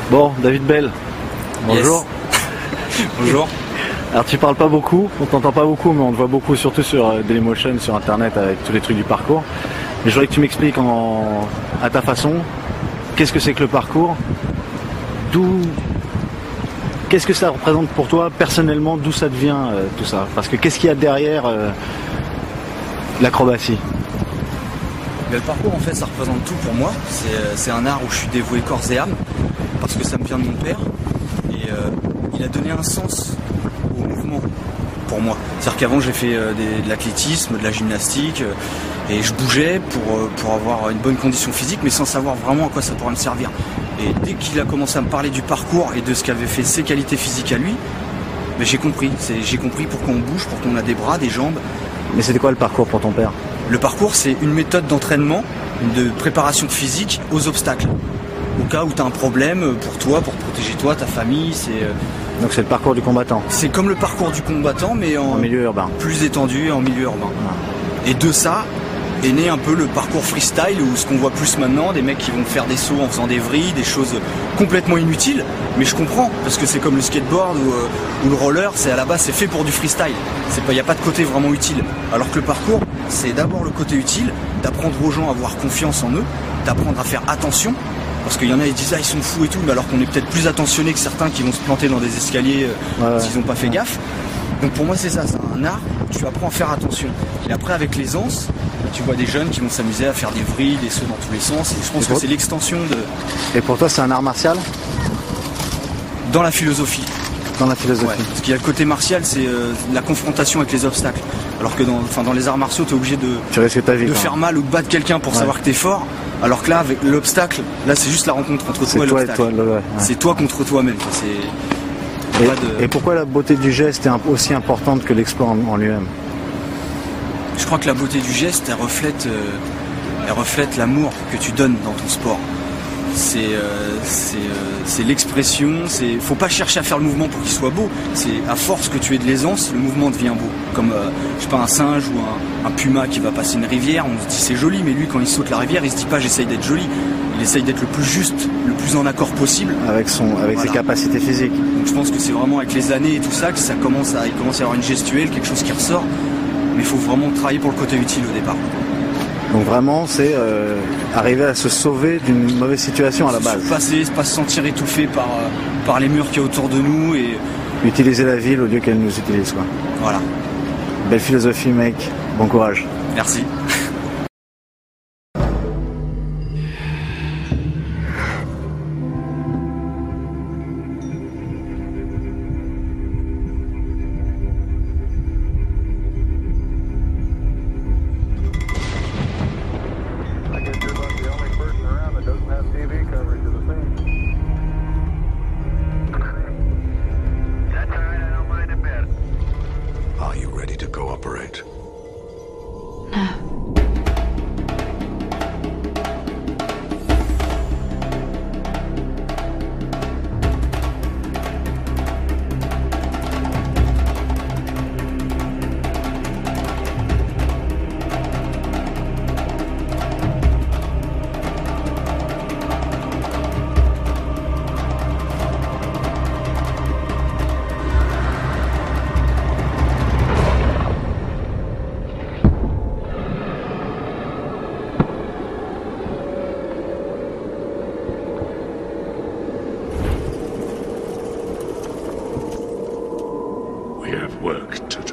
Bon, David Bell, bonjour. Yes. Bonjour. Alors tu parles pas beaucoup, on t'entend pas beaucoup, mais on te voit beaucoup surtout sur Dailymotion, sur internet avec tous les trucs du parcours. Mais je voudrais que tu m'expliques à ta façon, qu'est-ce que c'est que le parcours, qu'est-ce que ça représente pour toi personnellement, d'où ça devient tout ça. Parce que qu'est-ce qu'il y a derrière l'acrobatie? Le parcours en fait ça représente tout pour moi, c'est un art où je suis dévoué corps et âme, parce que ça me vient de mon père, et il a donné un sens au mouvement pour moi. C'est-à-dire qu'avant j'ai fait de l'athlétisme, de la gymnastique, et je bougeais pour avoir une bonne condition physique, mais sans savoir vraiment à quoi ça pourrait me servir. Et dès qu'il a commencé à me parler du parcours et de ce qu'avaient fait ses qualités physiques à lui, ben j'ai compris pourquoi on bouge, pourquoi on a des bras, des jambes. Mais c'était quoi le parcours pour ton père? Le parcours, c'est une méthode d'entraînement, de préparation physique aux obstacles. Au cas où tu as un problème pour toi, pour protéger toi, ta famille, Donc c'est le parcours du combattant. C'est comme le parcours du combattant, mais en milieu urbain. Plus étendu, en milieu urbain. Ah. Et de ça est né un peu le parcours freestyle, ou ce qu'on voit plus maintenant, des mecs qui vont faire des sauts en faisant des vrilles, des choses complètement inutiles. Mais je comprends, parce que c'est comme le skateboard ou le roller, à la base c'est fait pour du freestyle. Il n'y a pas de côté vraiment utile. Alors que le parcours, c'est d'abord le côté utile, d'apprendre aux gens à avoir confiance en eux, d'apprendre à faire attention. Parce qu'il y en a, ils disent, ah, ils sont fous et tout, mais alors qu'on est peut-être plus attentionnés que certains qui vont se planter dans des escaliers s'ils n'ont pas fait gaffe. Donc pour moi c'est ça, c'est un art où tu apprends à faire attention. Et après avec l'aisance, tu vois des jeunes qui vont s'amuser à faire des vrilles, des sauts dans tous les sens. Et je pense que c'est l'extension de... Et pour toi c'est un art martial? Dans la philosophie. Dans la philosophie. Ouais, parce qu'il y a le côté martial, c'est la confrontation avec les obstacles. Alors que dans les arts martiaux, tu es obligé de faire mal ou de battre quelqu'un pour savoir que tu es fort. Alors que là, avec l'obstacle, là c'est juste la rencontre entre toi et l'obstacle. C'est toi contre toi-même. Et pourquoi la beauté du geste est aussi importante que l'exploit en lui-même? Je crois que la beauté du geste, elle reflète l'amour que tu donnes dans ton sport. C'est l'expression, faut pas chercher à faire le mouvement pour qu'il soit beau, c'est à force que tu aies de l'aisance, le mouvement devient beau. Comme je sais pas, un singe ou un puma qui va passer une rivière, on se dit c'est joli, mais lui quand il saute la rivière, il se dit pas j'essaye d'être joli, il essaye d'être le plus juste, le plus en accord possible. Avec ses capacités physiques. Donc je pense que c'est vraiment avec les années et tout ça que il commence à y avoir une gestuelle, quelque chose qui ressort, mais il faut vraiment travailler pour le côté utile au départ. Donc vraiment, c'est arriver à se sauver d'une mauvaise situation à la base. Pas se sentir étouffé par les murs qu'il y a autour de nous et... Utiliser la ville au lieu qu'elle nous utilise, quoi. Voilà. Belle philosophie, mec. Bon courage. Merci. Are you ready to cooperate? No. We have work to do.